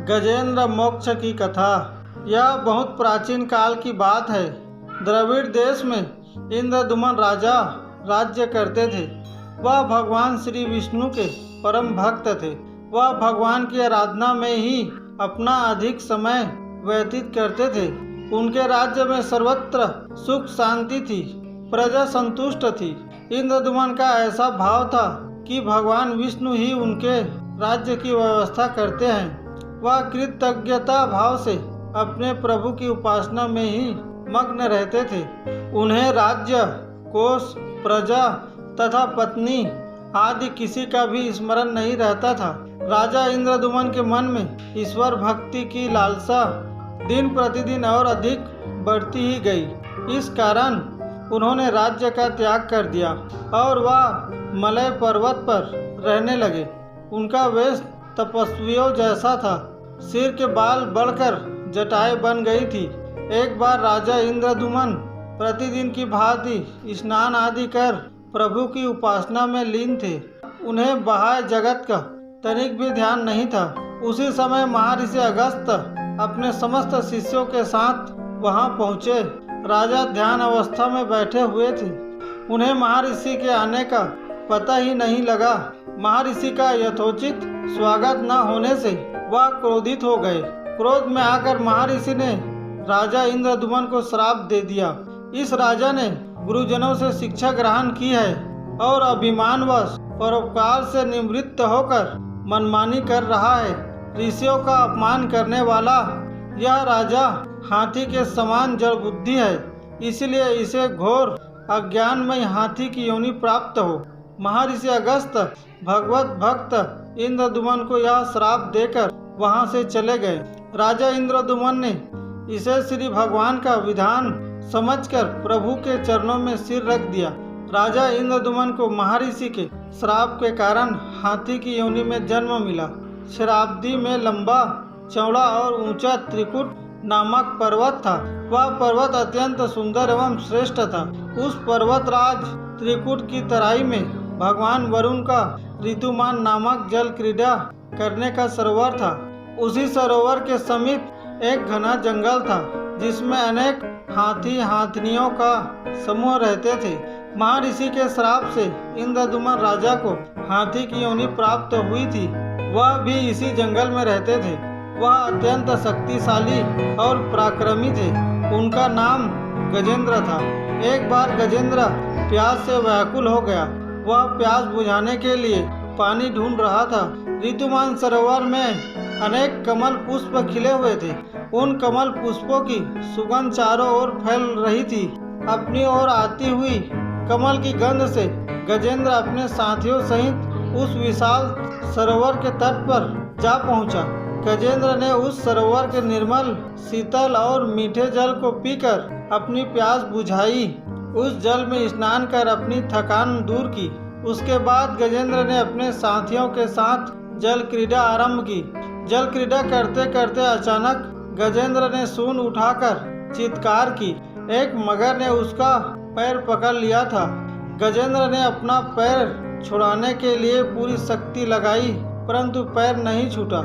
गजेंद्र मोक्ष की कथा। यह बहुत प्राचीन काल की बात है। द्रविड़ देश में इंद्रद्युम्न राजा राज्य करते थे। वह भगवान श्री विष्णु के परम भक्त थे। वह भगवान की आराधना में ही अपना अधिक समय व्यतीत करते थे। उनके राज्य में सर्वत्र सुख शांति थी, प्रजा संतुष्ट थी। इंद्रद्युम्न का ऐसा भाव था कि भगवान विष्णु ही उनके राज्य की व्यवस्था करते हैं। वह कृतज्ञता भाव से अपने प्रभु की उपासना में ही मग्न रहते थे। उन्हें राज्य, कोष, प्रजा तथा पत्नी आदि किसी का भी स्मरण नहीं रहता था। राजा इंद्रद्युम्न के मन में ईश्वर भक्ति की लालसा दिन प्रतिदिन और अधिक बढ़ती ही गई। इस कारण उन्होंने राज्य का त्याग कर दिया और वह मलय पर्वत पर रहने लगे। उनका वेश तपस्वियों जैसा था। सिर के बाल बढ़कर जटाएं बन गई थी। एक बार राजा इंद्रद्युम्न प्रतिदिन की भांति स्नान आदि कर प्रभु की उपासना में लीन थे। उन्हें बाह्य जगत का तनिक भी ध्यान नहीं था। उसी समय महर्षि अगस्त्य अपने समस्त शिष्यों के साथ वहां पहुंचे। राजा ध्यान अवस्था में बैठे हुए थे। उन्हें महर्षि के आने का पता ही नहीं लगा। महर्षि का यथोचित स्वागत न होने से वह क्रोधित हो गए। क्रोध में आकर महर्षि ने राजा इंद्रद्युम्न को श्राप दे दिया। इस राजा ने गुरुजनों से शिक्षा ग्रहण की है और अभिमानवश परोपकार से निवृत्त होकर मनमानी कर रहा है। ऋषियों का अपमान करने वाला यह राजा हाथी के समान जड़ बुद्धि है। इसलिए इसे घोर अज्ञानमय हाथी की योनि प्राप्त हो। महर्षि अगस्त्य भगवत भक्त इंद्रद्युम्न को यह श्राप देकर वहां से चले गए। राजा इंद्रद्युम्न ने इसे श्री भगवान का विधान समझकर प्रभु के चरणों में सिर रख दिया। राजा इंद्रद्युम्न को महर्षि के श्राप के कारण हाथी की योनि में जन्म मिला। शराब्दी में लंबा, चौड़ा और ऊंचा त्रिकुट नामक पर्वत था। वह पर्वत अत्यंत सुंदर एवं श्रेष्ठ था। उस पर्वतराज त्रिकुट की तराई में भगवान वरुण का ऋतुमान नामक जल क्रीड़ा करने का सरोवर था। उसी सरोवर के समीप एक घना जंगल था जिसमें अनेक हाथी हाथिनियों का समूह रहते थे। महर्षि के श्राप से इंद्रद्युम्न राजा को हाथी की योनि प्राप्त हुई थी। वह भी इसी जंगल में रहते थे। वह अत्यंत शक्तिशाली और पराक्रमी थे। उनका नाम गजेंद्र था। एक बार गजेंद्र प्यास से व्याकुल हो गया। वह प्यास बुझाने के लिए पानी ढूंढ रहा था। ऋतुमान सरोवर में अनेक कमल पुष्प खिले हुए थे। उन कमल पुष्पों की सुगंध चारों ओर फैल रही थी। अपनी ओर आती हुई कमल की गंध से गजेंद्र अपने साथियों सहित उस विशाल सरोवर के तट पर जा पहुंचा। गजेंद्र ने उस सरोवर के निर्मल, शीतल और मीठे जल को पीकर अपनी प्यास बुझाई। उस जल में स्नान कर अपनी थकान दूर की। उसके बाद गजेंद्र ने अपने साथियों के साथ जल क्रीड़ा आरंभ की। जल क्रीड़ा करते करते अचानक गजेंद्र ने सूंड उठाकर चित्कार की। एक मगर ने उसका पैर पकड़ लिया था। गजेंद्र ने अपना पैर छुड़ाने के लिए पूरी शक्ति लगाई, परंतु पैर नहीं छूटा।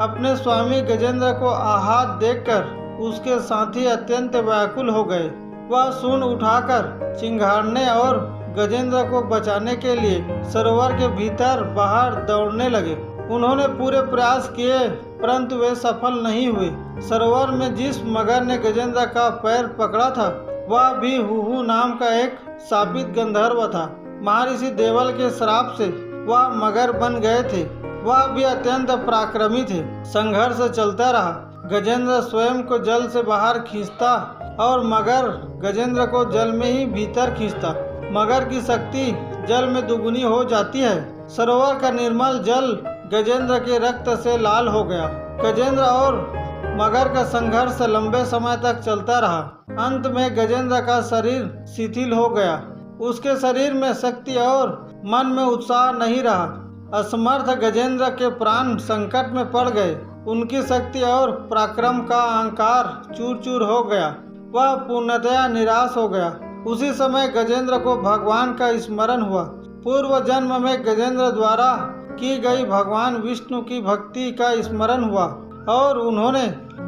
अपने स्वामी गजेंद्र को आहत देखकर उसके साथी अत्यंत व्याकुल हो गए। वह सूंड उठाकर चिंघाड़ने और गजेंद्र को बचाने के लिए सरोवर के भीतर बाहर दौड़ने लगे। उन्होंने पूरे प्रयास किए, परंतु वे सफल नहीं हुए। सरोवर में जिस मगर ने गजेंद्र का पैर पकड़ा था वह भी हुहू नाम का एक शापित गंधर्व था। महर्षि देवल के श्राप से वह मगर बन गए थे। वह भी अत्यंत पराक्रमी थे। संघर्ष चलता रहा। गजेंद्र स्वयं को जल से बाहर खींचता और मगर गजेंद्र को जल में ही भीतर खींचता। मगर की शक्ति जल में दुगुनी हो जाती है। सरोवर का निर्मल जल गजेंद्र के रक्त से लाल हो गया। गजेंद्र और मगर का संघर्ष लंबे समय तक चलता रहा। अंत में गजेंद्र का शरीर शिथिल हो गया। उसके शरीर में शक्ति और मन में उत्साह नहीं रहा। असमर्थ गजेंद्र के प्राण संकट में पड़ गए। उनकी शक्ति और पराक्रम का अहंकार चूर चूर हो गया। वह पूर्णतया निराश हो गया। उसी समय गजेंद्र को भगवान का स्मरण हुआ। पूर्व जन्म में गजेंद्र द्वारा की गई भगवान विष्णु की भक्ति का स्मरण हुआ और उन्होंने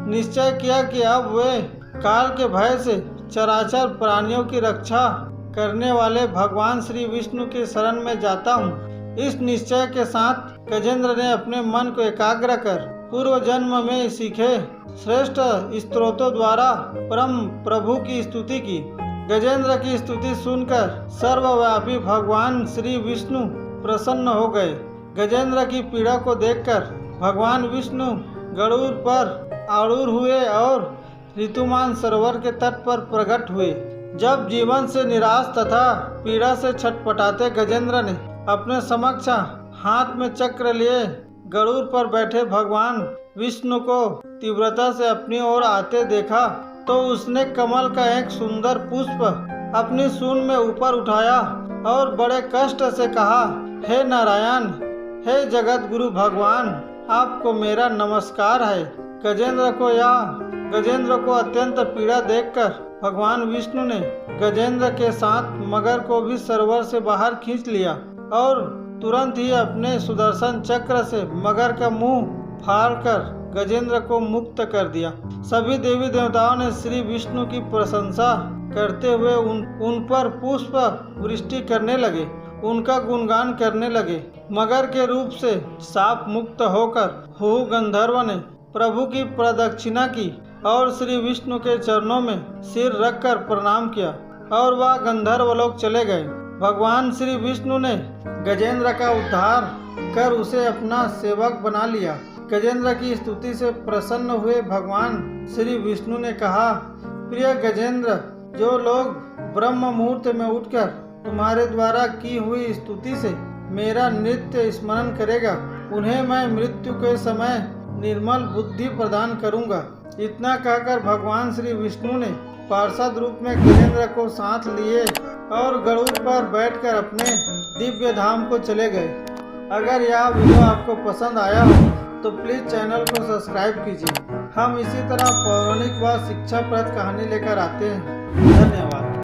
निश्चय किया कि अब वे काल के भय से चराचर प्राणियों की रक्षा करने वाले भगवान श्री विष्णु के शरण में जाता हूँ। इस निश्चय के साथ गजेंद्र ने अपने मन को एकाग्र कर पूर्व जन्म में सीखे श्रेष्ठ स्तोत्रों द्वारा परम प्रभु की स्तुति की। गजेंद्र की स्तुति सुनकर सर्वव्यापी भगवान श्री विष्णु प्रसन्न हो गए। गजेंद्र की पीड़ा को देखकर भगवान विष्णु गरुड़ पर आरूढ़ हुए और ऋतुमान सरोवर के तट पर प्रकट हुए। जब जीवन से निराश तथा पीड़ा से छटपटाते गजेंद्र ने अपने समक्ष हाथ में चक्र लिए गरुड़ पर बैठे भगवान विष्णु को तीव्रता से अपनी ओर आते देखा तो उसने कमल का एक सुंदर पुष्प अपनी सूंड में ऊपर उठाया और बड़े कष्ट से कहा, हे नारायण, हे जगत गुरु भगवान, आपको मेरा नमस्कार है। गजेंद्र को अत्यंत पीड़ा देखकर भगवान विष्णु ने गजेंद्र के साथ मगर को भी सरोवर से बाहर खींच लिया और तुरंत ही अपने सुदर्शन चक्र से मगर का मुंह फाड़कर गजेंद्र को मुक्त कर दिया। सभी देवी देवताओं ने श्री विष्णु की प्रशंसा करते हुए उन पर पुष्प वृष्टि करने लगे, उनका गुणगान करने लगे। मगर के रूप से शाप मुक्त होकर हुहु गंधर्व ने प्रभु की प्रदक्षिणा की और श्री विष्णु के चरणों में सिर रखकर प्रणाम किया और वह गंधर्व लोग चले गए। भगवान श्री विष्णु ने गजेंद्र का उद्धार कर उसे अपना सेवक बना लिया। गजेंद्र की स्तुति से प्रसन्न हुए भगवान श्री विष्णु ने कहा, प्रिय गजेंद्र, जो लोग ब्रह्म मुहूर्त में उठकर तुम्हारे द्वारा की हुई स्तुति से मेरा नित्य स्मरण करेगा, उन्हें मैं मृत्यु के समय निर्मल बुद्धि प्रदान करूंगा। इतना कहकर भगवान श्री विष्णु ने पार्षद रूप में गजेंद्र को साथ लिए और गरुड़ पर बैठकर अपने दिव्य धाम को चले गए। अगर यह वीडियो आपको पसंद आया हो तो प्लीज़ चैनल को सब्सक्राइब कीजिए। हम इसी तरह पौराणिक व शिक्षाप्रद कहानी लेकर आते हैं। धन्यवाद।